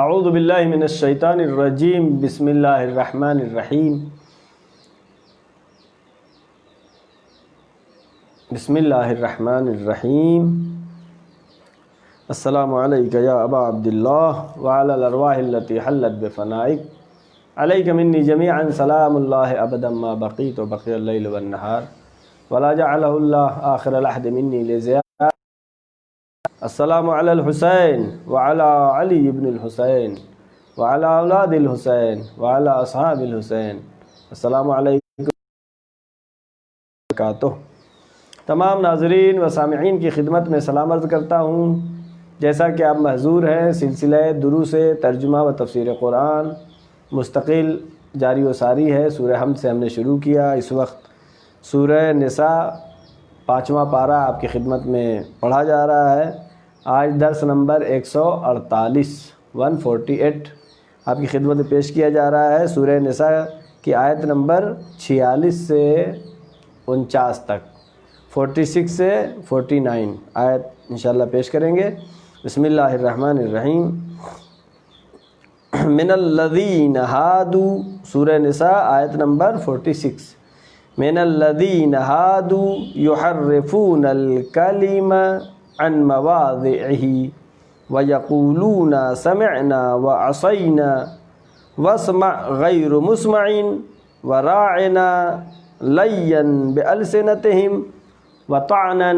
اعوذ باللہ من الشیطان الرجیم بسم اللہ الرحمن الرحیم بسم اللہ الرحمن الرحیم السلام علیک یا ابا عبداللہ وعلی الارواح التي حلت بفنائک علیک منی جمیعا سلام اللہ ابدا ما بقیت وبقی اللیل والنہار ولا جعلہ اللہ آخر العہد منی لزیاد السلام علی الحسین وعلی علی ابن الحسین وعلی اولاد الحسین وعلی اصحاب الحسین السلام علیکم وبرکاتہ۔ تمام ناظرین و سامعین کی خدمت میں سلام عرض کرتا ہوں۔ جیسا کہ آپ محظور ہیں، سلسلہ دروس ترجمہ و تفسیر قرآن مستقل جاری و ساری ہے۔ سورہ حمد سے ہم نے شروع کیا۔ اس وقت سورہ نساء 5واں پارہ آپ کی خدمت میں پڑھا جا رہا ہے۔ آج درس نمبر 148 آپ کی خدمت میں پیش کیا جا رہا ہے۔ سورہ نساء کی آیت نمبر 46 سے 49 تک، 46 سے 49 آیت انشاءاللہ پیش کریں گے۔ بسم اللہ الرحمن الرحیم۔ من الذین ہادوا، سورہ نساء آیت نمبر 46۔ من الذین ہادوا یحرفون الکلم عن مواضعہ ویقولون سمعنا وعصینا واسمع غیر مسمع وراعنا لیا بألسنتہم وطعنا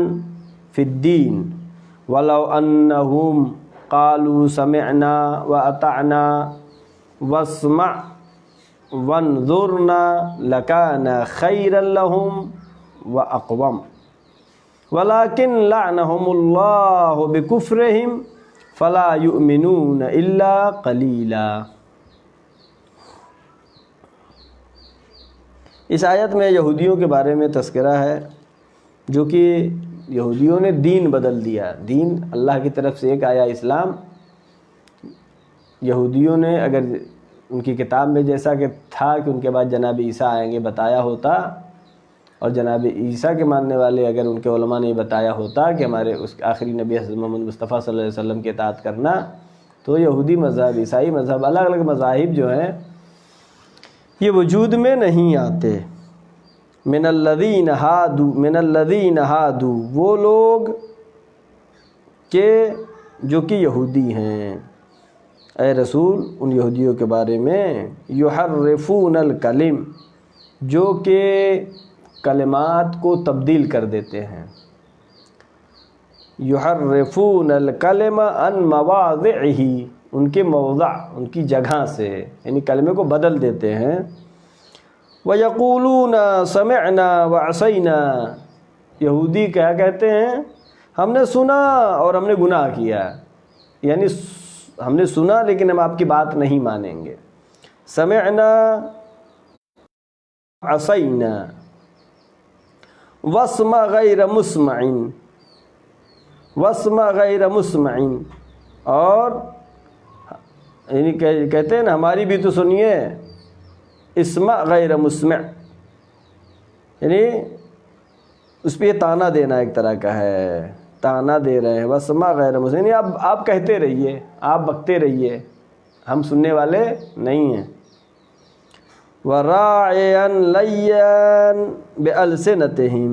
فی الدین ولو انہم قالوا سمعنا واطعنا واسمع وانظرنا لکان خیرا لہم واقوم ولكن لعنهم الله بكفرهم فلا يؤمنون الا قليلا۔ اس آیت میں یہودیوں کے بارے میں تذکرہ ہے، جو کہ یہودیوں نے دین بدل دیا۔ دین اللہ کی طرف سے ایک آیا اسلام، یہودیوں نے اگر ان کی کتاب میں جیسا کہ تھا کہ ان کے بعد جناب عیسیٰ آئیں گے بتایا ہوتا، اور جناب عیسیٰ کے ماننے والے اگر ان کے علماء نے بتایا ہوتا کہ ہمارے اس آخری نبی حضرت محمد مصطفیٰ صلی اللہ علیہ وسلم کی اطاعت کرنا، تو یہودی مذہب، عیسائی مذہب، الگ الگ مذاہب جو ہیں یہ وجود میں نہیں آتے۔ من الذین ہادوا، وہ لوگ کہ جو کہ یہودی ہیں، اے رسول ان یہودیوں کے بارے میں، یحرفون الکلم، جو کہ کلمات کو تبدیل کر دیتے ہیں، یحرفون الکلم عن مواضعہ، ان کے موضع، ان کی جگہ سے، یعنی کلمے کو بدل دیتے ہیں۔ وَيَقُولُونَ سَمِعْنَا وَعَصَيْنَا، یہودی کیا کہتے ہیں؟ ہم نے سنا اور ہم نے گناہ کیا، یعنی ہم نے سنا لیکن ہم آپ کی بات نہیں مانیں گے۔ سمعنا عصینا واسمع غیر مسمع، واسمع غیر مسمع، اور یعنی کہتے ہیں نا ہماری بھی تو سنیے، اسمع غیر مسمع، یعنی اس پہ یہ تانا دینا ایک طرح کا ہے، تانا دے رہے ہیں۔ واسمع غیر مسمع، یعنی آپ کہتے رہیے، آپ بکتے رہیے، ہم سننے والے نہیں ہیں۔ وراعیا لیا بألسنتہم،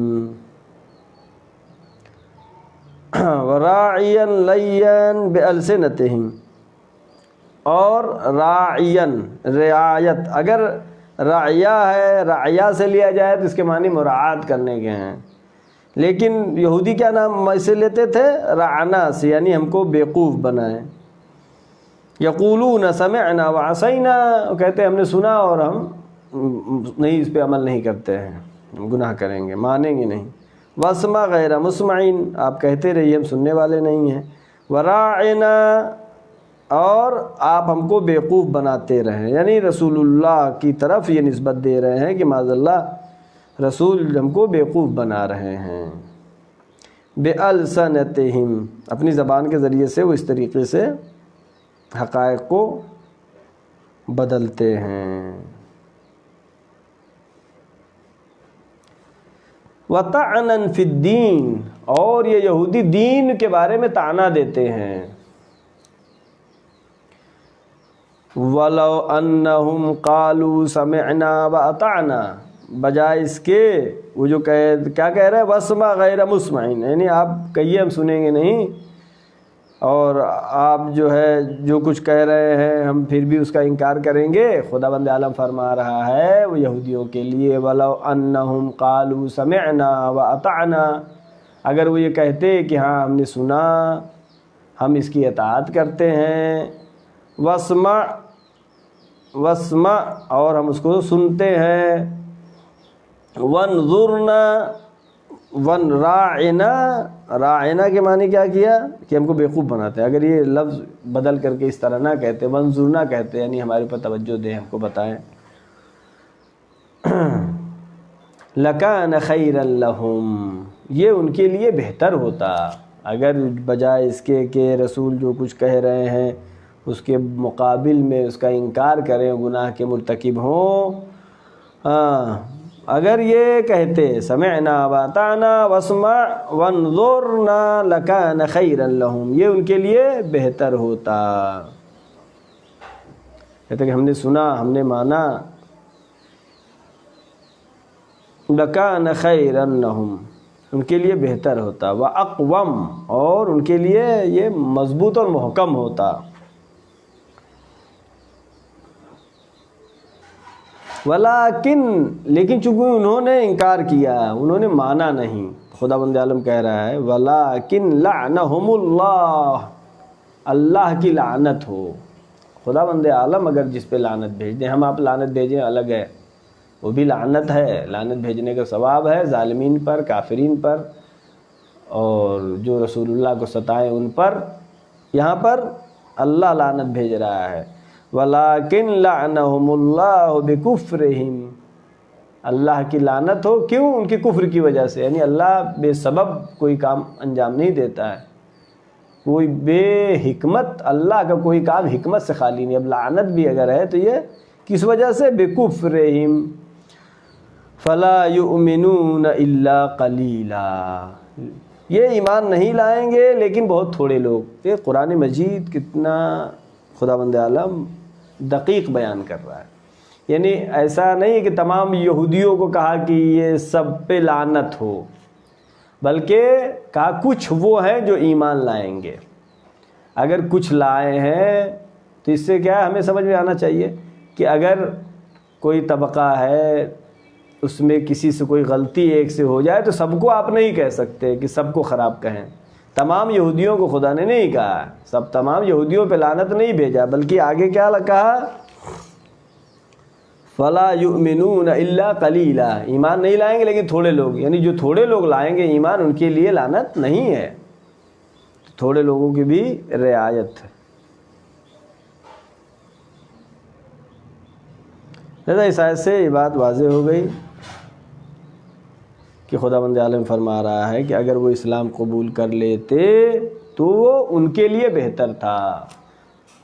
وراعیا لیا بألسنتہم، اور راعیا، رعایت، اگر راعیہ ہے، راعیہ سے لیا جائے تو اس کے معنی مراعات کرنے کے ہیں، لیکن یہودی کیا نام ایسے لیتے تھے؟ رعنا سے، یعنی ہم کو بیوقوف بنائیں۔ یقولون سمعنا وعصینا، کہتے ہیں ہم نے سنا اور ہم نہیں، اس پہ عمل نہیں کرتے ہیں، گناہ کریں گے، مانیں گے نہیں۔ واسمع غیر مسمعین، آپ کہتے رہیے ہم سننے والے نہیں ہیں۔ وراعنا، اور آپ ہم کو بیوقوف بناتے رہیں، یعنی رسول اللہ کی طرف یہ نسبت دے رہے ہیں کہ معاذ اللہ رسول ہم کو بیوقوف بنا رہے ہیں۔ بِأَلْسَنَتِهِمْ، اپنی زبان کے ذریعے سے وہ اس طریقے سے حقائق کو بدلتے ہیں۔ وَطَعْنًا فِي الدِّينِ، اور یہ یہودی دین کے بارے میں طعنہ دیتے ہیں۔ وَلَوْ أَنَّهُمْ قَالُوا سَمِعْنَا وَأَطَعْنَا، بجائے اس کے وہ جو کیا کہہ رہے ہیں، وَاسْمَعْ غَيْرَ مُسْمَعٍ، یعنی آپ کہیے ہم سنیں گے نہیں، اور آپ جو ہے جو کچھ کہہ رہے ہیں ہم پھر بھی اس کا انکار کریں گے۔ خدا بند عالم فرما رہا ہے وہ یہودیوں کے لیے، وَلَوْ أَنَّهُمْ قَالُوا سَمِعْنَا وَأَطَعْنَا، اگر وہ یہ کہتے کہ ہاں ہم نے سنا، ہم اس کی اطاعت کرتے ہیں، وَاسْمَعْ اور ہم اس کو سنتے ہیں، وَانظُرْنَا راعنا کے معنی کیا کیا کہ ہم کو بیوقوف بناتے ہیں۔ اگر یہ لفظ بدل کر کے اس طرح نہ کہتے، وَانظُرْنَا کہتے، یعنی ہمارے پر توجہ دیں، ہم کو بتائیں، لَكَانَ خَيْرًا لَهُمْ، یہ ان کے لیے بہتر ہوتا۔ اگر بجائے اس کے کہ رسول جو کچھ کہہ رہے ہیں اس کے مقابل میں اس کا انکار کریں، گناہ کے مرتکب ہوں، اگر یہ کہتے سمعنا واطعنا واسمع وانظرنا لکان خیرا لہم، یہ ان کے لیے بہتر ہوتا۔ کہتے کہ ہم نے سنا، ہم نے مانا، لکان خیرا لہم، ان کے لیے بہتر ہوتا، واقوم، اور ان کے لیے یہ مضبوط اور محکم ہوتا۔ لیکن چونکہ انہوں نے انکار کیا، انہوں نے مانا نہیں، خدا بند عالم کہہ رہا ہے وَلَٰكِن لَعْنَهُمُ اللَّهُ، اللہ کی لعنت ہو۔ خدا بند عالم اگر جس پہ لعنت بھیج دیں، ہم آپ لعنت بھیجیں الگ ہے، وہ بھی لعنت ہے، لعنت بھیجنے کا ثواب ہے ظالمین پر، کافرین پر، اور جو رسول اللہ کو ستائیں ان پر۔ یہاں پر اللہ لعنت بھیج رہا ہے، وَلَٰكِن لَعْنَهُمُ اللَّهُ بِكُفْرِهِمْ، اللہ کی لعنت ہو، کیوں؟ ان کی کفر کی وجہ سے، یعنی اللہ بے سبب کوئی کام انجام نہیں دیتا ہے، کوئی بے حکمت، اللہ کا کوئی کام حکمت سے خالی نہیں۔ اب لعنت بھی اگر ہے تو یہ کس وجہ سے؟ بِكُفْرِهِمْ فَلَا يُؤْمِنُونَ إِلَّا قَلِيلًا، یہ ایمان نہیں لائیں گے لیکن بہت تھوڑے لوگ۔ یہ قرآن مجید کتنا خدا بند عالم دقیق بیان کر رہا ہے، یعنی ایسا نہیں ہے کہ تمام یہودیوں کو کہا کہ یہ سب پہ لعنت ہو، بلکہ کہا کچھ وہ ہیں جو ایمان لائیں گے۔ اگر کچھ لائے ہیں تو اس سے کیا ہے، ہمیں سمجھ میں آنا چاہیے کہ اگر کوئی طبقہ ہے اس میں کسی سے کوئی غلطی ایک سے ہو جائے تو سب کو آپ نہیں کہہ سکتے کہ سب کو خراب کہیں۔ تمام یہودیوں کو خدا نے نہیں کہا، تمام یہودیوں پہ لعنت نہیں بھیجا، بلکہ آگے کیا کہا؟ فَلَا يُؤْمِنُونَ إِلَّا قَلِيلًا، ایمان نہیں لائیں گے لیکن تھوڑے لوگ، یعنی جو تھوڑے لوگ لائیں گے ایمان ان کے لیے لعنت نہیں ہے، تھوڑے لوگوں کی بھی رعایت ہے۔ لہذا اس آیت سے یہ بات واضح ہو گئی کہ خدا بند عالم فرما رہا ہے کہ اگر وہ اسلام قبول کر لیتے تو وہ ان کے لیے بہتر تھا۔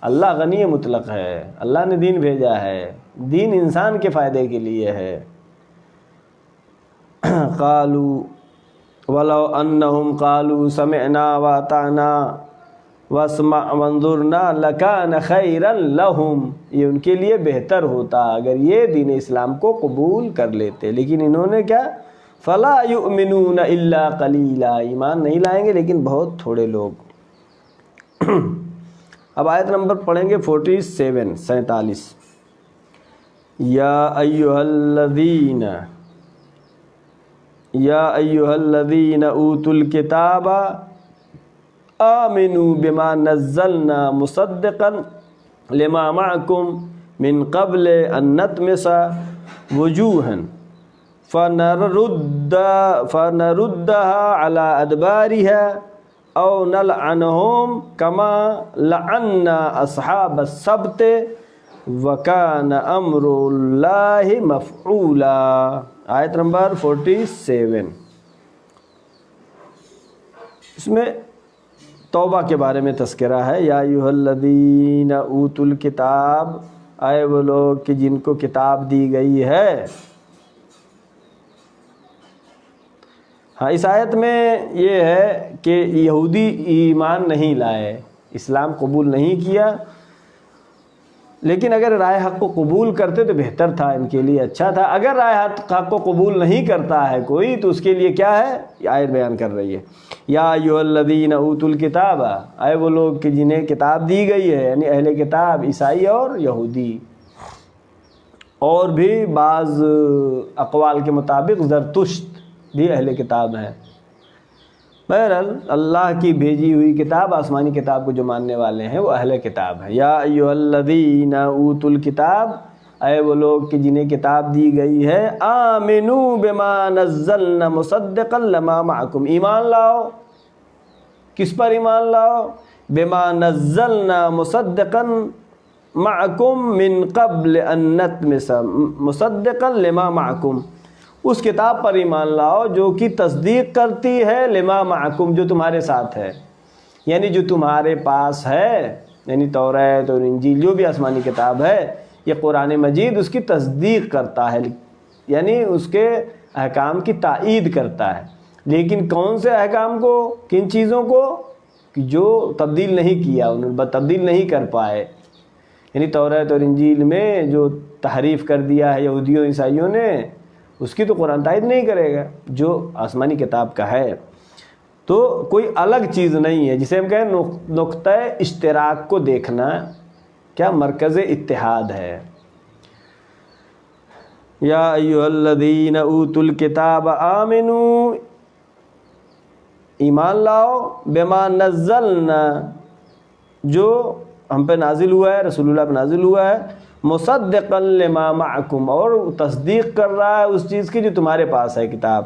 اللہ غنی مطلق ہے، اللہ نے دین بھیجا ہے، دین انسان کے فائدے کے لیے ہے۔ قالوا ولو انہم قالوا سمعنا واطعنا واسمع وانظرنا لکان خیرا لہم، یہ ان کے لیے بہتر ہوتا اگر یہ دین اسلام کو قبول کر لیتے، لیکن انہوں نے کیا؟ فلا یؤمنون الا قلیلا، ایمان نہیں لائیں گے لیکن بہت تھوڑے لوگ۔ اب آیت نمبر پڑھیں گے 47۔ یا ایھا الذین اوتوا الکتاب آمنوا بما نزلنا مصدقا لما معکم من قبل ان نطمس وجوہا فنردها على ادبارها او نلعنهم كما لعنا اصحاب السبت وكان امر الله مفعولا۔ آیت نمبر 47، اس میں توبہ کے بارے میں تذکرہ ہے۔ یا ایھا الذین اوتوا الکتاب، آئے وہ لوگ کہ جن کو کتاب دی گئی ہے۔ ہاں، اس آیت میں یہ ہے کہ یہودی ایمان نہیں لائے، اسلام قبول نہیں کیا، لیکن اگر رائے حق کو قبول کرتے تو بہتر تھا، ان کے لیے اچھا تھا۔ اگر رائے حق کو قبول نہیں کرتا ہے کوئی تو اس کے لیے کیا ہے، یہ آیت بیان کر رہی ہے، یا ایھا الذین اوتوا الکتاب، اے وہ لوگ کہ جنہیں کتاب دی گئی ہے، یعنی اہل کتاب عیسائی اور یہودی، اور بھی بعض اقوال کے مطابق زرتشت بھی اہل کتاب ہیں۔ بہرحال اللہ کی بھیجی ہوئی کتاب، آسمانی کتاب کو جو ماننے والے ہیں وہ اہل کتاب ہیں۔ یا ایھا الذین اوتوا الکتاب، اے وہ لوگ کہ جنہیں کتاب دی گئی ہے، آمنوا بما نزلنا مصدقا لما معکم، ایمان لاؤ، کس پر ایمان لاؤ؟ بما نزلنا مصدقا معکم من قبل ان نطمس مصدقا لما معکم، اس کتاب پر ایمان لاؤ جو کہ تصدیق کرتی ہے لما معکم، جو تمہارے ساتھ ہے، یعنی جو تمہارے پاس ہے، یعنی توریت اور انجیل جو بھی آسمانی کتاب ہے، یہ قرآن مجید اس کی تصدیق کرتا ہے، یعنی اس کے احکام کی تائید کرتا ہے۔ لیکن کون سے احکام کو، کن چیزوں کو، کہ جو تبدیل نہیں کیا، انہوں تبدیل نہیں کر پائے، یعنی توریت اور انجیل میں جو تحریف کر دیا ہے یہودیوں عیسائیوں نے، اس کی تو قرآن تائید نہیں کرے گا جو آسمانی کتاب کا ہے۔ تو کوئی الگ چیز نہیں ہے، جسے ہم کہیں نقطہ اشتراک کو دیکھنا، کیا مرکز اتحاد ہے۔ یا ایھا الذین اوتوا الکتاب آمنوا، ایمان لاؤ، بما نزلنا، جو ہم پہ نازل ہوا ہے، رسول اللہ پہ نازل ہوا ہے، مصدقا لما معکم، اور تصدیق کر رہا ہے اس چیز کی جو تمہارے پاس ہے کتاب۔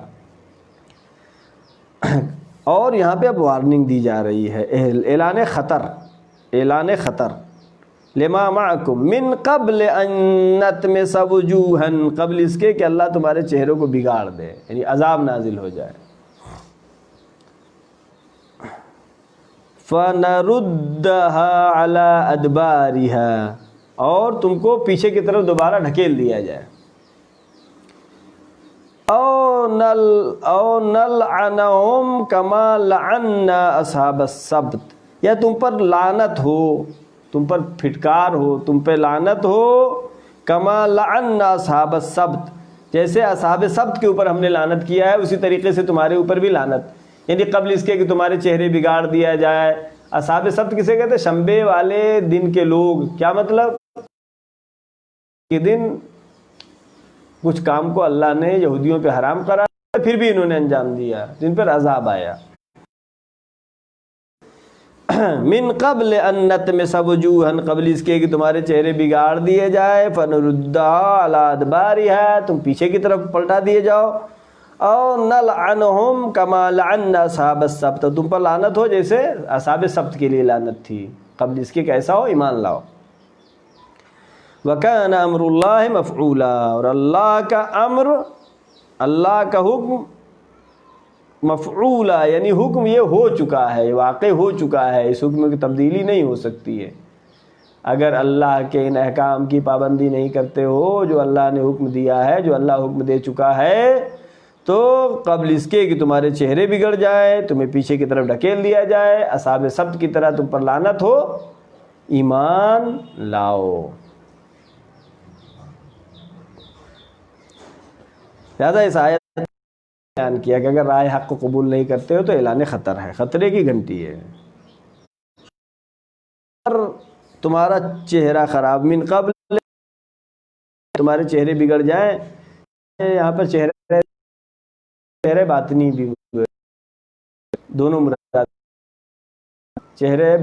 اور یہاں پہ اب وارننگ دی جا رہی ہے، اعلان خطر، اعلان خطر، لما معکم من قبل ان نطمس وجوہا، قبل اس کے کہ اللہ تمہارے چہروں کو بگاڑ دے، یعنی عذاب نازل ہو جائے۔ فَنَرُدَّهَا عَلَىٰ أَدْبَارِهَا، اور تم کو پیچھے کی طرف دوبارہ ڈھکیل دیا جائے۔ او نلعنہم کما لعنا اصحاب السبت، یا تم پر لعنت ہو، تم پر پھٹکار ہو، تم پہ لعنت ہو، کما لعنا اصحاب السبت، جیسے اصحاب سبت کے اوپر ہم نے لعنت کیا ہے اسی طریقے سے تمہارے اوپر بھی لعنت، یعنی قبل اس کے کہ تمہارے چہرے بگاڑ دیا جائے۔ اصحاب سبت کسے کہتے ہیں؟ شنبے والے دن کے لوگ۔ کیا مطلب؟ یہ دن کچھ کام کو اللہ نے یہودیوں پہ حرام کرا، پھر بھی انہوں نے انجام دیا، جن پر عذاب آیا۔ من قبل ان نطمس وجوہا، قبل اس کے کہ تمہارے چہرے بگاڑ دیے جائے، فنردها علی ادبارها، تم پیچھے کی طرف پلٹا دیے جاؤ، او نلعنہم کما لعنا اصحاب السبت، تم پر لعنت ہو جیسے اصحاب سبت کے لیے لعنت تھی، قبل اس کے کیسا ہو، ایمان لاؤ۔ وَكَانَ أَمْرُ اللَّهِ مَفْعُولًا، اور اللہ کا امر، اللہ کا حکم، مفعولا یعنی حکم یہ ہو چکا ہے، واقع ہو چکا ہے، اس حکم کی تبدیلی نہیں ہو سکتی ہے۔ اگر اللہ کے ان احکام کی پابندی نہیں کرتے ہو جو اللہ نے حکم دیا ہے، جو اللہ حکم دے چکا ہے، تو قبل اس کے کہ تمہارے چہرے بگڑ جائے، تمہیں پیچھے کی طرف ڈھکیل دیا جائے، اصحاب سبت کی طرح تم پر لعنت ہو، ایمان لاؤ۔ لہذا اس آیت بیان کیا کہ اگر رائے حق کو قبول نہیں کرتے ہو تو اعلان خطر ہے، خطرے کی گھنٹی ہے۔ تمہارا چہرہ خراب، من قبل تمہارے چہرے بگڑ جائیں، یہاں پر چہرے باطنی بھی ہوئے، دونوں مراد، چہرے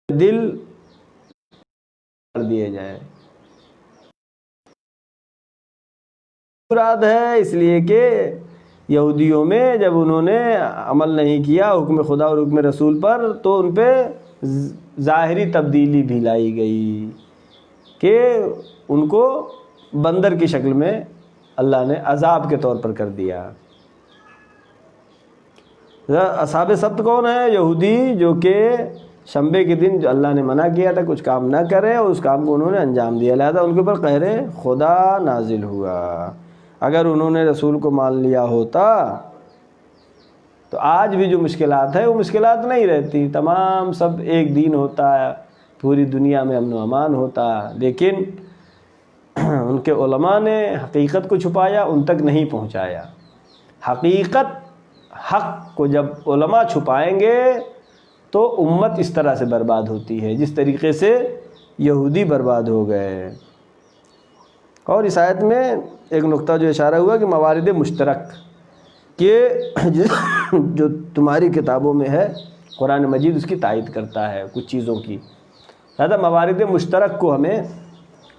دل کر دیے جائیں، مراد ہے، اس لیے کہ یہودیوں میں جب انہوں نے عمل نہیں کیا حکم خدا اور حکم رسول پر تو ان پہ ظاہری تبدیلی بھی لائی گئی کہ ان کو بندر کی شکل میں اللہ نے عذاب کے طور پر کر دیا۔ اصحاب سبت کون ہے؟ یہودی جو کہ شنبے کے دن جو اللہ نے منع کیا تھا کچھ کام نہ کرے اور اس کام کو انہوں نے انجام دیا، لہذا ان کے اوپر قہر خدا نازل ہوا۔ اگر انہوں نے رسول کو مان لیا ہوتا تو آج بھی جو مشکلات ہے وہ مشکلات نہیں رہتی، تمام سب ایک دین ہوتا ہے، پوری دنیا میں امن و امان ہوتا ہے، لیکن ان کے علماء نے حقیقت کو چھپایا، ان تک نہیں پہنچایا۔ حقیقت، حق کو جب علماء چھپائیں گے تو امت اس طرح سے برباد ہوتی ہے جس طریقے سے یہودی برباد ہو گئے۔ اور اس آیت میں ایک نقطہ جو اشارہ ہوا کہ موارد مشترک، کہ جو تمہاری کتابوں میں ہے قرآن مجید اس کی تائید کرتا ہے کچھ چیزوں کی، لہذا موارد مشترک کو ہمیں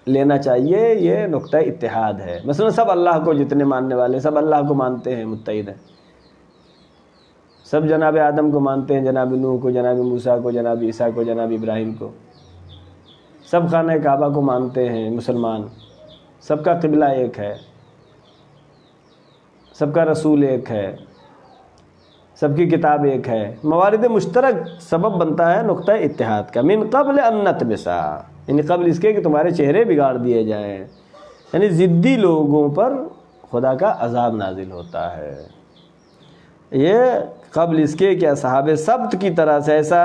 لینا چاہیے، یہ نقطہ اتحاد ہے۔ مثلا سب اللہ کو، جتنے ماننے والے سب اللہ کو مانتے ہیں، متحد ہیں، سب جناب آدم کو مانتے ہیں، جناب نوح کو، جناب موسیٰ کو، جناب عیسیٰ کو، جناب ابراہیم کو، سب خانہ کعبہ کو مانتے ہیں مسلمان، سب کا قبلہ ایک ہے، سب کا رسول ایک ہے، سب کی کتاب ایک ہے۔ موارد مشترک سبب بنتا ہے نقطہ اتحاد کا۔ من قبل ان نطمسا، یعنی قبل اس کے کہ تمہارے چہرے بگاڑ دیے جائیں، یعنی ضدی لوگوں پر خدا کا عذاب نازل ہوتا ہے۔ یہ قبل اس کے کہ اصحاب سبت کی طرح سے، ایسا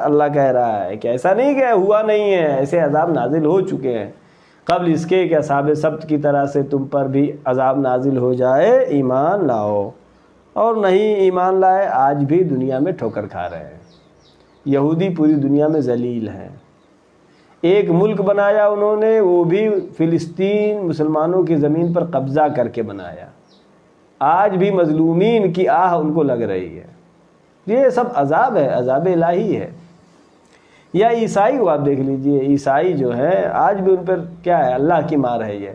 اللہ کہہ رہا ہے کہ ایسا نہیں کہ ہوا نہیں ہے، ایسے عذاب نازل ہو چکے ہیں۔ قبل اس کے کہ اصحاب سبت کی طرح سے تم پر بھی عذاب نازل ہو جائے، ایمان لاؤ، اور نہیں ایمان لائے آج بھی دنیا میں ٹھوکر کھا رہے ہیں۔ یہودی پوری دنیا میں ذلیل ہیں، ایک ملک بنایا انہوں نے، وہ بھی فلسطین مسلمانوں کی زمین پر قبضہ کر کے بنایا، آج بھی مظلومین کی آہ ان کو لگ رہی ہے۔ یہ سب عذاب ہے، عذاب الہی ہے۔ یا عیسائی کو آپ دیکھ لیجئے، عیسائی جو ہے آج بھی ان پر کیا ہے، اللہ کی مار ہے۔ یہ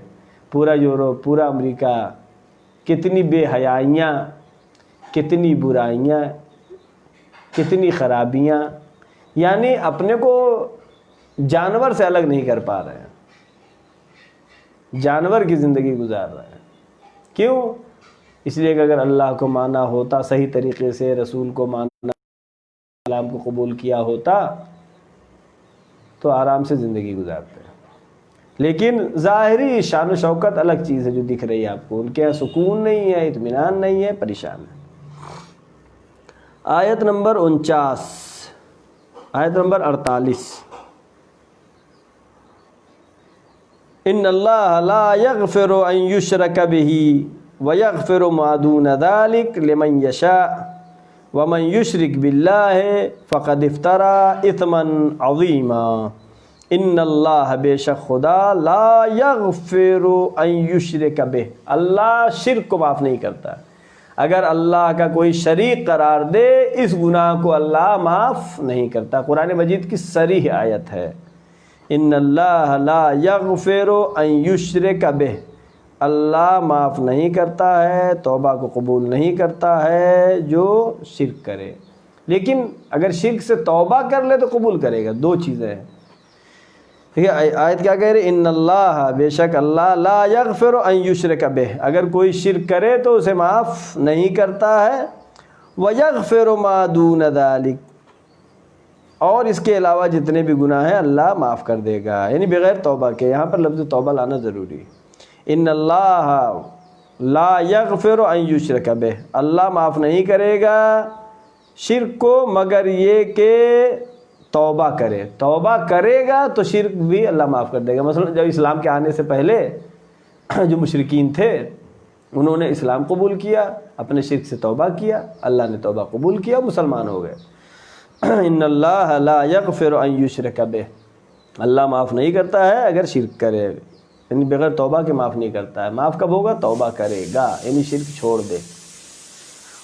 پورا یورپ، پورا امریکہ، کتنی بے حیائیاں، کتنی برائیاں، کتنی خرابیاں، یعنی اپنے کو جانور سے الگ نہیں کر پا رہے ہیں، جانور کی زندگی گزار رہے ہیں۔ کیوں؟ اس لیے کہ اگر اللہ کو مانا ہوتا صحیح طریقے سے، رسول کو مانا، اسلام کو قبول کیا ہوتا تو آرام سے زندگی گزارتے ہیں۔ لیکن ظاہری شان و شوکت الگ چیز ہے جو دکھ رہی ہے آپ کو، ان کے یہاں سکون نہیں ہے، اطمینان نہیں ہے، پریشان ہے۔ آیت نمبر 49، آیت نمبر 48، ان اللہ لا یغفر ان یشرک بہ ویغفر ما دون ذلک لمن یشاء ومن یشرک باللہ فقد افترى اثما عظیما۔ ان اللہ، بے شک خدا، لا یغفر ان یشرک بہ، اللہ شرک کو معاف نہیں کرتا۔ اگر اللہ کا کوئی شریک قرار دے اس گناہ کو اللہ معاف نہیں کرتا۔ قرآن مجید کی صریح آیت ہے، ان اللہ لا یغفر ان یشرک بہ، اللہ معاف نہیں کرتا ہے، توبہ کو قبول نہیں کرتا ہے جو شرک کرے۔ لیکن اگر شرک سے توبہ کر لے تو قبول کرے گا، دو چیزیں ہیں۔ آیت کیا کہہ رہے؟ ان اللہ، بے شک اللہ، لا یغفر ان یشرک بہ، اگر کوئی شرک کرے تو اسے معاف نہیں کرتا ہے، ویغفر ما دون ذلک، اور اس کے علاوہ جتنے بھی گناہ ہیں اللہ معاف کر دے گا، یعنی بغیر توبہ کے۔ یہاں پر لفظ توبہ لانا ضروری ہے۔ ان اللہ لا یغفر ان یشرک بہ، اللہ معاف نہیں کرے گا شرک کو مگر یہ کہ توبہ کرے۔ توبہ کرے گا تو شرک بھی اللہ معاف کر دے گا۔ مثلا جب اسلام کے آنے سے پہلے جو مشرکین تھے انہوں نے اسلام قبول کیا، اپنے شرک سے توبہ کیا، اللہ نے توبہ قبول کیا، مسلمان ہو گئے۔ ان اللہ لا یغفر ان یشرک بہ، اللہ معاف نہیں کرتا ہے اگر شرک کرے، یعنی بغیر توبہ کے معاف نہیں کرتا ہے۔ معاف کب ہوگا؟ توبہ کرے گا، یعنی شرک چھوڑ دے۔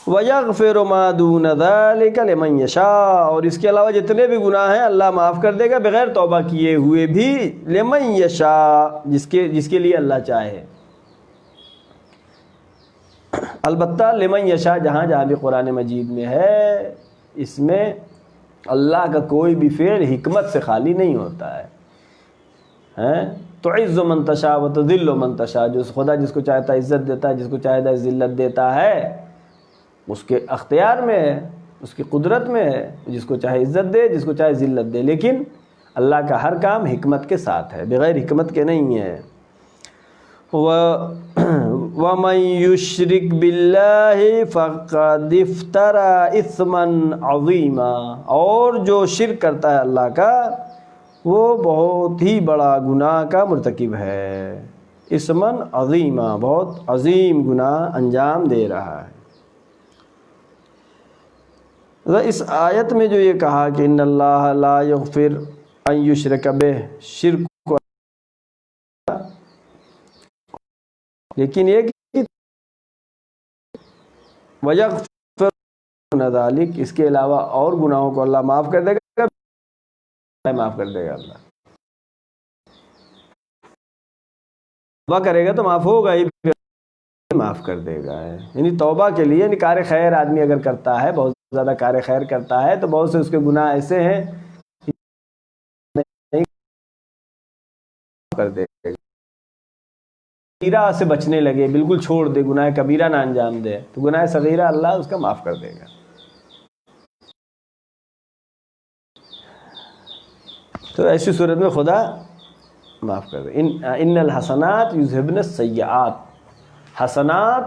وَيَغْفِرُ مَا دُونَ ذَلِكَ لِمَنْ يَشَاءُ، اور اس کے علاوہ جتنے بھی گناہ ہیں اللہ معاف کر دے گا بغیر توبہ کیے ہوئے بھی، لِمَنْ يَشَاءُ، جس کے لیے اللہ چاہے۔ البتہ لِمَنْ يَشَاءُ جہاں جہاں بھی قرآن مجید میں ہے، اس میں اللہ کا کوئی بھی فعل حکمت سے خالی نہیں ہوتا ہے۔ تُعِزُّ مَن تَشَاءُ وَتُذِلُّ مَن تَشَاءُ، جو خدا جس کو چاہتا ہے عزت دیتا ہے، جس کو چاہتا ہے ذلت دیتا ہے، اس کے اختیار میں ہے، اس کی قدرت میں ہے، جس کو چاہے عزت دے، جس کو چاہے ذلت دے، لیکن اللہ کا ہر کام حکمت کے ساتھ ہے، بغیر حکمت کے نہیں ہے۔ وَمَن يُشْرِكْ بِاللَّهِ فَقَدِ افْتَرَى إِثْمًا عَظِيمًا، اور جو شرک کرتا ہے اللہ کا وہ بہت ہی بڑا گناہ کا مرتکب ہے، اثمًا عظیما، بہت عظیم گناہ انجام دے رہا ہے۔ اس آیت میں جو یہ کہا کہ ان اللہ لا یغفر ان یشرک بہ، شرک کو، لیکن یہ کہ وَيَغْفِرُ دُونَ ذَلِكَ، اس کے علاوہ اور گناہوں کو اللہ معاف کر دے گا، معاف کر دے گا اللہ، توبہ کرے گا تو معاف ہوگا ہی، معاف کر دے گا۔ یعنی توبہ کے لیے، یعنی کار خیر آدمی اگر کرتا ہے، بہت زیادہ کار خیر کرتا ہے، تو بہت سے اس کے گناہ ایسے ہیں کر دے گا، کبیرہ سے بچنے لگے، بالکل چھوڑ دے، گناہ کبیرہ نہ انجام دے، تو گناہ صغیرہ اللہ اس کا معاف کر دے گا۔ تو ایسی صورت میں خدا معاف کر دے۔ ان الحسنات یذہبن السیئات، حسنات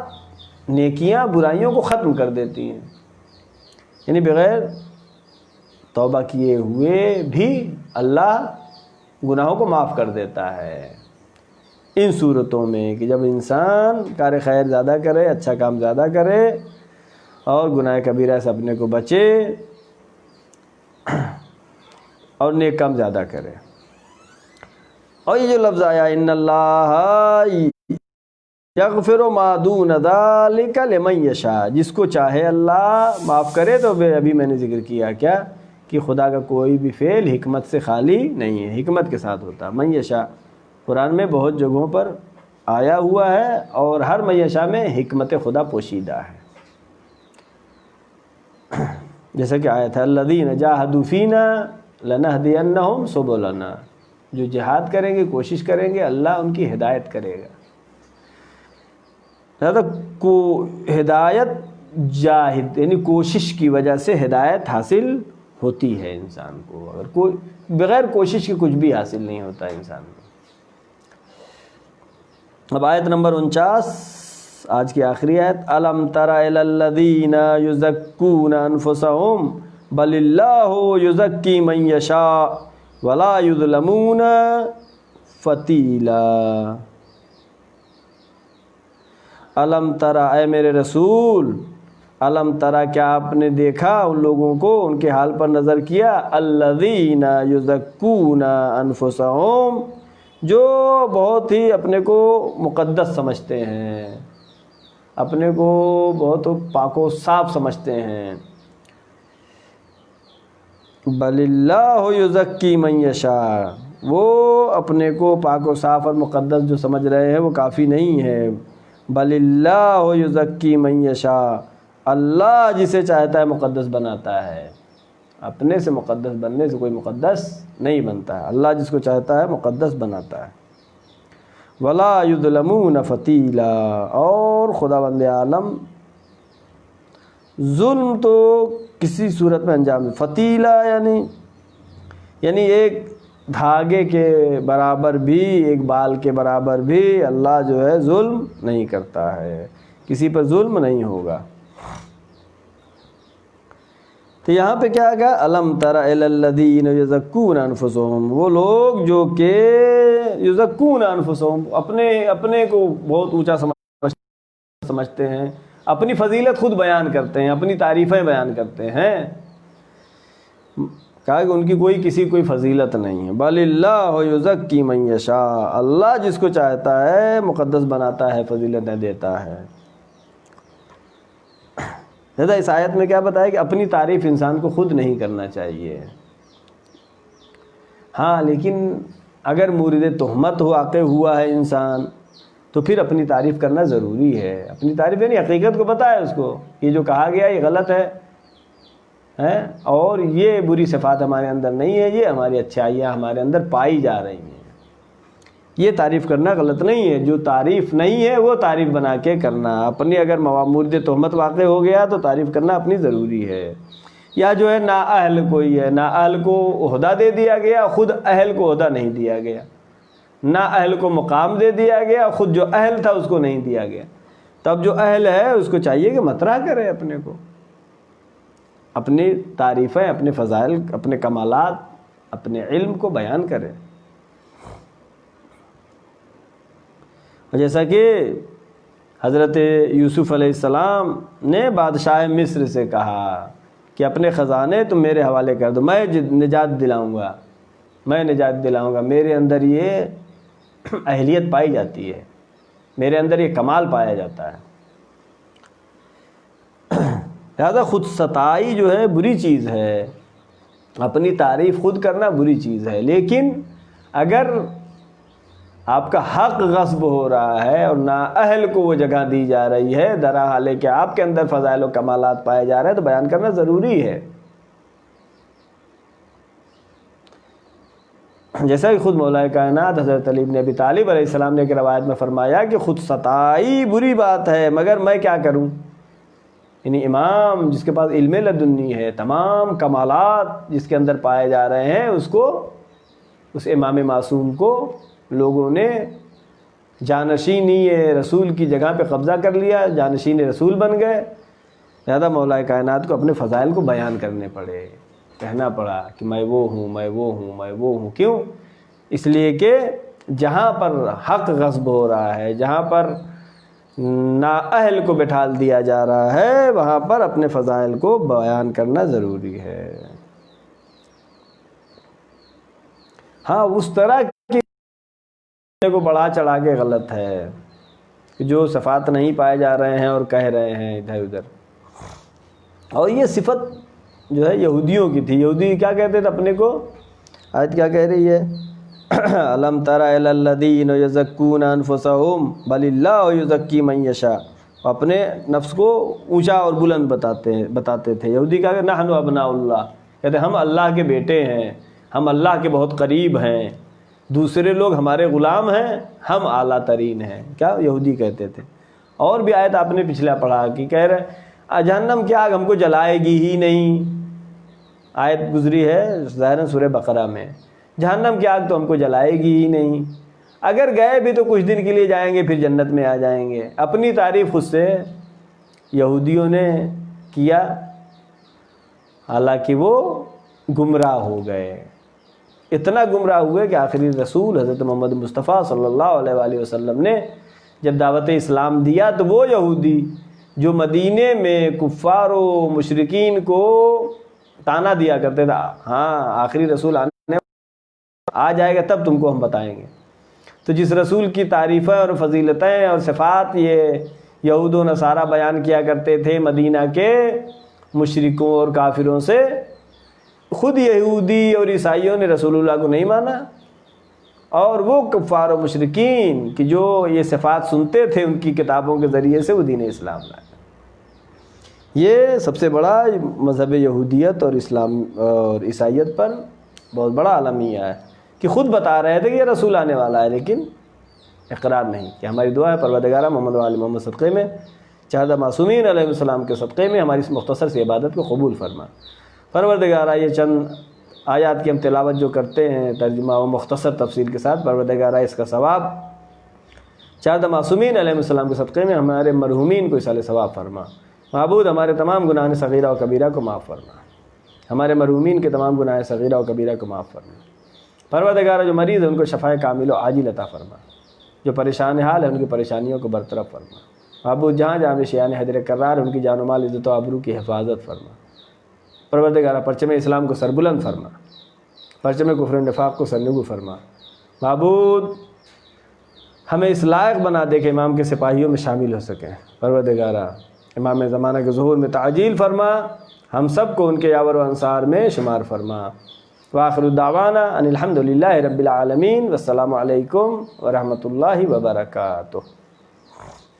نیکیاں برائیوں کو ختم کر دیتی ہیں، یعنی بغیر توبہ کیے ہوئے بھی اللہ گناہوں کو معاف کر دیتا ہے۔ ان صورتوں میں کہ جب انسان کار خیر زیادہ کرے، اچھا کام زیادہ کرے، اور گناہ کبیرہ سے اپنے کو بچے، اور نیک کام زیادہ کرے۔ اور یہ جو لفظ آیا ان اللہ یغفر ما دون ذلک لمن یشاء، جس کو چاہے اللہ معاف کرے، تو ابھی میں نے ذکر کیا کیا کہ خدا کا کوئی بھی فعل حکمت سے خالی نہیں ہے، حکمت کے ساتھ ہوتا ہے۔ من یشاء قرآن میں بہت جگہوں پر آیا ہوا ہے، اور ہر من یشاء میں حکمت خدا پوشیدہ ہے، جیسا کہ آیت ہے الذین جاہدوا فینا لنہدینہم سبلنا، جو جہاد کریں گے، کوشش کریں گے، اللہ ان کی ہدایت کرے گا۔ لہذا کو ہدایت جاہد یعنی کوشش کی وجہ سے ہدایت حاصل ہوتی ہے انسان کو، اگر کوئی بغیر کوشش کے کچھ بھی حاصل نہیں ہوتا انسان کو۔ اب آیت نمبر 49، آج کی آخری آیت، الم تر الی الذین یزکون انفسہم بل اللہ یزکی من یشاء ولا یظلمون فتیلا۔ الم ترا، اے میرے رسول، الم ترا، کیا آپ نے دیکھا ان لوگوں کو، ان کے حال پر نظر کیا، الذین یزکون انفسہم، جو بہت ہی اپنے کو مقدس سمجھتے ہیں، اپنے کو بہت پاک و صاف سمجھتے ہیں۔ بل اللہ یزکی من یشاء، وہ اپنے کو پاک و صاف اور مقدس جو سمجھ رہے ہیں وہ کافی نہیں ہے۔ بل اللہ یزکی من یشاء، اللہ جسے چاہتا ہے مقدس بناتا ہے، اپنے سے مقدس بننے سے کوئی مقدس نہیں بنتا ہے، اللہ جس کو چاہتا ہے مقدس بناتا ہے۔ ولا یظلمون فتیلا، اور خداوند عالم ظلم تو کسی صورت میں انجام دے۔ فتیلا یعنی ایک دھاگے کے برابر بھی، ایک بال کے برابر بھی اللہ جو ہے ظلم نہیں کرتا ہے، کسی پر ظلم نہیں ہوگا۔ تو یہاں پہ کیا گیا، الم تر الی الذین یزکون انفسہم، وہ لوگ جو کہ یزکون انفسہم، اپنے کو بہت اونچا سمجھتے ہیں، اپنی فضیلت خود بیان کرتے ہیں، اپنی تعریفیں بیان کرتے ہیں، کہا کہ ان کی کوئی فضیلت نہیں ہے۔ بل اللہ یزکی من یشاء، اللہ جس کو چاہتا ہے مقدس بناتا ہے، فضیلتیں دیتا ہے۔ لہذا اس آیت میں کیا بتایا کہ اپنی تعریف انسان کو خود نہیں کرنا چاہیے۔ ہاں لیکن اگر مورد تہمت واقع ہوا ہے انسان، تو پھر اپنی تعریف کرنا ضروری ہے۔ اپنی تعریف یعنی حقیقت کو پتہ ہے اس کو، یہ جو کہا گیا یہ غلط ہے، اور یہ بری صفات ہمارے اندر نہیں ہے، یہ ہماری اچھائیاں ہمارے اندر پائی جا رہی ہیں، یہ تعریف کرنا غلط نہیں ہے۔ جو تعریف نہیں ہے وہ تعریف بنا کے کرنا، اپنی اگر مورد تہمت واقع ہو گیا تو تعریف کرنا اپنی ضروری ہے۔ یا جو ہے نااہل کوئی ہے، نااہل کو عہدہ دے دیا گیا، خود اہل کو عہدہ نہیں دیا گیا، نا اہل کو مقام دے دیا گیا، خود جو اہل تھا اس کو نہیں دیا گیا۔ تب جو اہل ہے اس کو چاہیے کہ مطرح کرے اپنے کو، اپنی تعریفیں، اپنے فضائل، اپنے کمالات، اپنے علم کو بیان کرے۔ جیسا کہ حضرت یوسف علیہ السلام نے بادشاہ مصر سے کہا کہ اپنے خزانے تم میرے حوالے کر دو، میں نجات دلاؤں گا، میں نجات دلاؤں گا، میرے اندر یہ اہلیت پائی جاتی ہے، میرے اندر یہ کمال پایا جاتا ہے۔ لہذا خود ستائی جو ہے بری چیز ہے، اپنی تعریف خود کرنا بری چیز ہے، لیکن اگر آپ کا حق غصب ہو رہا ہے اور نااہل کو وہ جگہ دی جا رہی ہے، درا حال ہے کہ آپ کے اندر فضائل و کمالات پائے جا رہے ہیں، تو بیان کرنا ضروری ہے۔ جیسا کہ خود مولا کائنات حضرت علی بن ابی طالب علیہ السلام نے ایک روایت میں فرمایا کہ خود ستائی بری بات ہے، مگر میں کیا کروں؟ یعنی امام جس کے پاس علم لدنی ہے، تمام کمالات جس کے اندر پائے جا رہے ہیں، اس امام معصوم کو لوگوں نے جانشینی رسول کی جگہ پہ قبضہ کر لیا، جانشین رسول بن گئے۔ لہذا مولا کائنات کو اپنے فضائل کو بیان کرنے پڑے، کہنا پڑا کہ میں وہ ہوں، میں وہ ہوں، میں وہ ہوں۔ کیوں؟ اس لیے کہ جہاں پر حق غصب ہو رہا ہے، جہاں پر نااہل کو بٹھال دیا جا رہا ہے، وہاں پر اپنے فضائل کو بیان کرنا ضروری ہے۔ ہاں، اس طرح کو بڑھا چڑھا کے غلط ہے کہ جو صفات نہیں پائے جا رہے ہیں اور کہہ رہے ہیں ادھر ادھر۔ اور یہ صفت جو ہے یہودیوں کی تھی۔ یہودی کیا کہتے تھے اپنے کو؟ آیت کیا کہہ رہی ہے؟ الم تر الی الذین یزکون انفسہم بل اللہ یزکی من یشاء۔ اپنے نفس کو اونچا اور بلند بتاتے تھے یہودی۔ کہا کہ نحن ابناء اللہ، کہتے ہم اللہ کے بیٹے ہیں، ہم اللہ کے بہت قریب ہیں، دوسرے لوگ ہمارے غلام ہیں، ہم اعلیٰ ترین ہیں۔ کیا یہودی کہتے تھے؟ اور بھی آیت آپ نے پچھلا پڑھا کہ کہہ رہے جہنم کی آگ ہم کو جلائے گی ہی نہیں۔ آیت گزری ہے ظاہراً سورہ بقرہ میں، جہنم کی آگ تو ہم کو جلائے گی ہی نہیں، اگر گئے بھی تو کچھ دن کے لیے جائیں گے، پھر جنت میں آ جائیں گے۔ اپنی تعریف خود سے یہودیوں نے کیا، حالانکہ وہ گمراہ ہو گئے، اتنا گمراہ ہوئے کہ آخری رسول حضرت محمد مصطفیٰ صلی اللہ علیہ وآلہ وسلم نے جب دعوت اسلام دیا تو وہ یہودی جو مدینے میں کفار و مشرکین کو تانا دیا کرتے تھا، ہاں آخری رسول آ جائے گا تب تم کو ہم بتائیں گے، تو جس رسول کی تعریفیں اور فضیلتیں اور صفات یہ یہود و نصارہ بیان کیا کرتے تھے مدینہ کے مشرکوں اور کافروں سے، خود یہودی اور عیسائیوں نے رسول اللہ کو نہیں مانا، اور وہ کفار و مشرکین کہ جو یہ صفات سنتے تھے ان کی کتابوں کے ذریعے سے وہ دین اسلام لائے۔ یہ سب سے بڑا مذہب یہودیت اور اسلام اور عیسائیت پر بہت بڑا المیہ ہے کہ خود بتا رہے تھے کہ یہ رسول آنے والا ہے، لیکن اقرار نہیں کہ ہماری دعا ہے پروردگارہ محمد و آل محمد صدقے میں، چہدہ معصومین علیہ السلام کے صدقے میں ہماری اس مختصر سی عبادت کو قبول فرما۔ پروردگارہ یہ چند آیات کی ہم تلاوت جو کرتے ہیں ترجمہ و مختصر تفصیل کے ساتھ، پروردگارہ اس کا ثواب چہدہ معصومین علیہ السلام کے صدقے میں ہمارے مرحومین کو اصال ثواب فرما۔ معبود ہمارے تمام گناہ صغیرہ و کبیرہ کو معاف فرما، ہمارے مرحومین کے تمام گناہ صغیرہ و کبیرہ کو معاف فرما۔ پروردگارہ جو مریض ہے ان کو شفائے کامل و عاجل عطا فرما، جو پریشان حال ہے ان کی پریشانیوں کو برطرف فرما۔ معبود جہاں جہاں شیان حیدر کرار ان کی جان و مال عزت و آبرو کی حفاظت فرما۔ پروردگارہ پرچم اسلام کو سربلند فرما، پرچم کفر و نفاق کو سرنگو فرما۔ معبود ہمیں اس لائق بنا دے کہ امام کے سپاہیوں میں شامل ہو سکیں۔ پروردگارہ امام زمانہ کے ظہور میں تعجیل فرما، ہم سب کو ان کے یاور و انصار میں شمار فرما۔ وآخر دعوانا ان الحمد للہ رب العالمین، والسلام علیکم ورحمۃ اللہ وبرکاتہ۔